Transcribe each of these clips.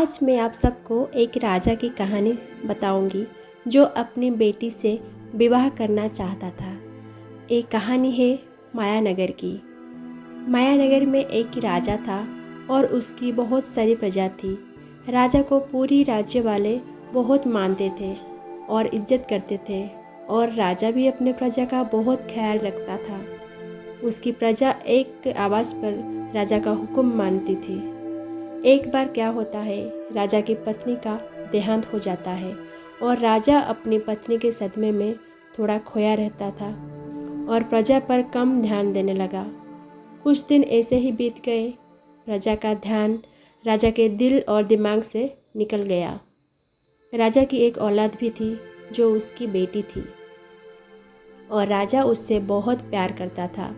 आज मैं आप सबको एक राजा की कहानी बताऊंगी जो अपनी बेटी से विवाह करना चाहता था। एक कहानी है मायानगर की। मायानगर में एक राजा था और उसकी बहुत सारी प्रजा थी। राजा को पूरी राज्य वाले बहुत मानते थे और इज्जत करते थे और राजा भी अपने प्रजा का बहुत ख्याल रखता था। उसकी प्रजा एक आवाज़ पर राजा का हुक्म मानती थी। एक बार क्या होता है, राजा की पत्नी का देहांत हो जाता है और राजा अपनी पत्नी के सदमे में थोड़ा खोया रहता था और प्रजा पर कम ध्यान देने लगा। कुछ दिन ऐसे ही बीत गए। प्रजा का ध्यान राजा के दिल और दिमाग से निकल गया। राजा की एक औलाद भी थी जो उसकी बेटी थी और राजा उससे बहुत प्यार करता था।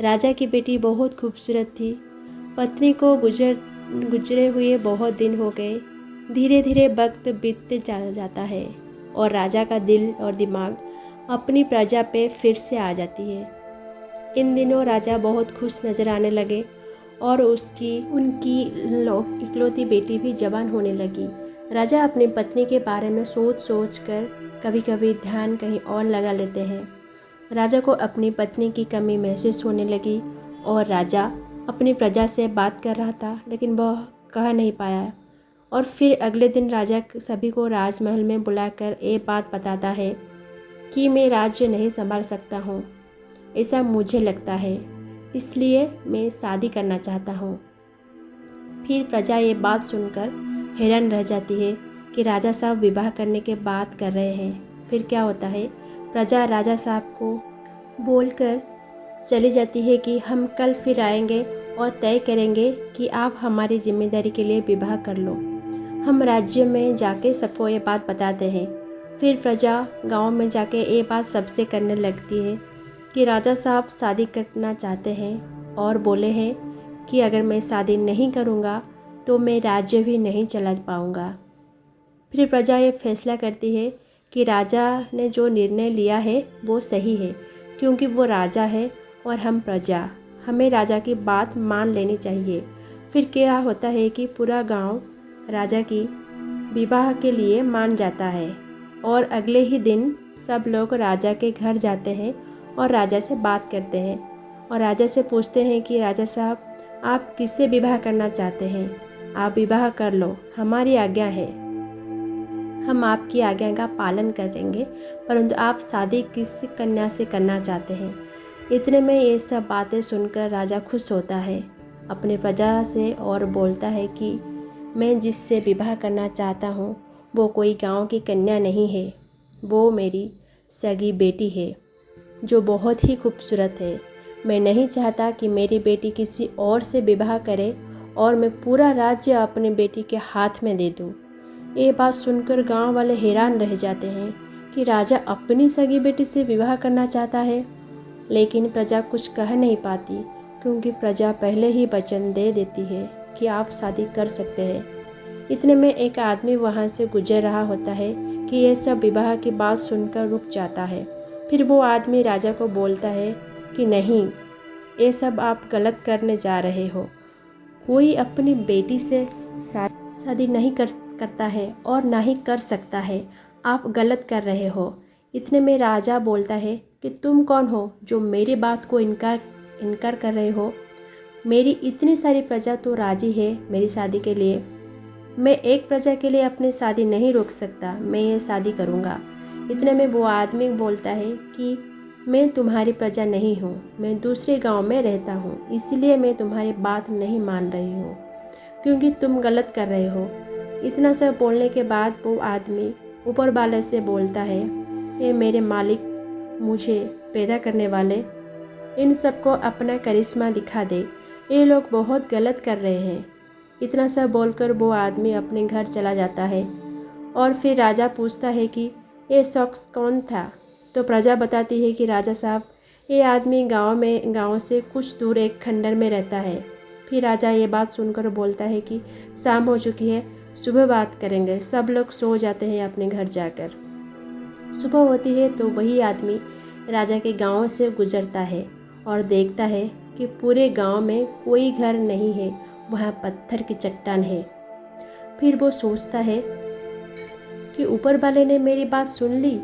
राजा की बेटी बहुत खूबसूरत थी। पत्नी को गुजरे हुए बहुत दिन हो गए। धीरे धीरे वक्त बीतते जाता है और राजा का दिल और दिमाग अपनी प्रजा पे फिर से आ जाती है। इन दिनों राजा बहुत खुश नजर आने लगे और उनकी इकलौती बेटी भी जवान होने लगी। राजा अपनी पत्नी के बारे में सोच कर कभी कभी ध्यान कहीं और लगा लेते हैं। राजा को अपनी पत्नी की कमी महसूस होने लगी और राजा अपनी प्रजा से बात कर रहा था लेकिन वह कह नहीं पाया। और फिर अगले दिन राजा सभी को राजमहल में बुलाकर ये बात बताता है कि मैं राज्य नहीं संभाल सकता हूँ, ऐसा मुझे लगता है, इसलिए मैं शादी करना चाहता हूँ। फिर प्रजा ये बात सुनकर हैरान रह जाती है कि राजा साहब विवाह करने के बात कर रहे हैं। फिर क्या होता है, प्रजा राजा साहब को बोलकर चली जाती है कि हम कल फिर आएंगे और तय करेंगे कि आप हमारी जिम्मेदारी के लिए विवाह कर लो। हम राज्य में जाके सबको ये बात बताते हैं। फिर प्रजा गांव में जाके ये बात सबसे करने लगती है कि राजा साहब शादी करना चाहते हैं और बोले हैं कि अगर मैं शादी नहीं करूँगा तो मैं राज्य भी नहीं चला पाऊँगा। फिर प्रजा ये फैसला करती है कि राजा ने जो निर्णय लिया है वो सही है, क्योंकि वो राजा है और हम प्रजा, हमें राजा की बात मान लेनी चाहिए। फिर क्या होता है कि पूरा गांव राजा की विवाह के लिए मान जाता है और अगले ही दिन सब लोग राजा के घर जाते हैं और राजा से बात करते हैं और राजा से पूछते हैं कि राजा साहब, आप किससे विवाह करना चाहते हैं? आप विवाह कर लो, हमारी आज्ञा है, हम आपकी आज्ञा का पालन करेंगे, परंतु आप शादी किस कन्या से करना चाहते हैं? इतने में ये सब बातें सुनकर राजा खुश होता है अपने प्रजा से और बोलता है कि मैं जिससे विवाह करना चाहता हूँ वो कोई गांव की कन्या नहीं है, वो मेरी सगी बेटी है जो बहुत ही खूबसूरत है। मैं नहीं चाहता कि मेरी बेटी किसी और से विवाह करे और मैं पूरा राज्य अपनी बेटी के हाथ में दे दूँ। ये बात सुनकर गांव वाले हैरान रह जाते हैं कि राजा अपनी सगी बेटी से विवाह करना चाहता है, लेकिन प्रजा कुछ कह नहीं पाती क्योंकि प्रजा पहले ही वचन दे देती है कि आप शादी कर सकते हैं। इतने में एक आदमी वहाँ से गुजर रहा होता है कि यह सब विवाह की बात सुनकर रुक जाता है। फिर वो आदमी राजा को बोलता है कि नहीं, ये सब आप गलत करने जा रहे हो। कोई अपनी बेटी से शादी नहीं करता है और ना ही कर सकता है, आप गलत कर रहे हो। इतने में राजा बोलता है कि तुम कौन हो जो मेरी बात को इनकार कर रहे हो? मेरी इतनी सारी प्रजा तो राजी है मेरी शादी के लिए। मैं एक प्रजा के लिए अपनी शादी नहीं रोक सकता, मैं ये शादी करूँगा। इतने में वो आदमी बोलता है कि मैं तुम्हारी प्रजा नहीं हूँ, मैं दूसरे गांव में रहता हूँ, इसलिए मैं तुम्हारी बात नहीं मान रही हूँ क्योंकि तुम गलत कर रहे हो। इतना सब बोलने के बाद वो आदमी ऊपर वाले से बोलता है, ये मेरे मालिक, मुझे पैदा करने वाले, इन सबको अपना करिश्मा दिखा दे, ये लोग बहुत गलत कर रहे हैं। इतना सब बोलकर वो आदमी अपने घर चला जाता है और फिर राजा पूछता है कि ये शख्स कौन था? तो प्रजा बताती है कि राजा साहब, ये आदमी गांव से कुछ दूर एक खंडर में रहता है। फिर राजा ये बात सुनकर बोलता है कि शाम हो चुकी है, सुबह बात करेंगे। सब लोग सो जाते हैं अपने घर जाकर। सुबह होती है तो वही आदमी राजा के गांव से गुजरता है और देखता है कि पूरे गांव में कोई घर नहीं है, वहाँ पत्थर की चट्टान है। फिर वो सोचता है कि ऊपर वाले ने मेरी बात सुन ली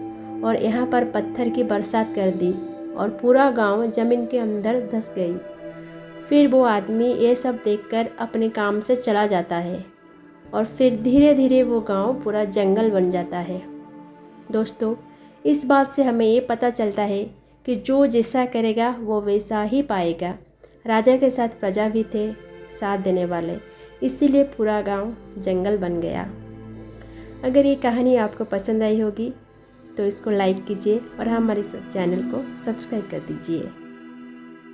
और यहाँ पर पत्थर की बरसात कर दी और पूरा गांव ज़मीन के अंदर धंस गई। फिर वो आदमी ये सब देखकर अपने काम से चला जाता है और फिर धीरे धीरे वो गांव पूरा जंगल बन जाता है। दोस्तों, इस बात से हमें ये पता चलता है कि जो जैसा करेगा वो वैसा ही पाएगा। राजा के साथ प्रजा भी थे साथ देने वाले, इसीलिए पूरा गांव जंगल बन गया। अगर ये कहानी आपको पसंद आई होगी तो इसको लाइक कीजिए और हमारे चैनल को सब्सक्राइब कर दीजिए।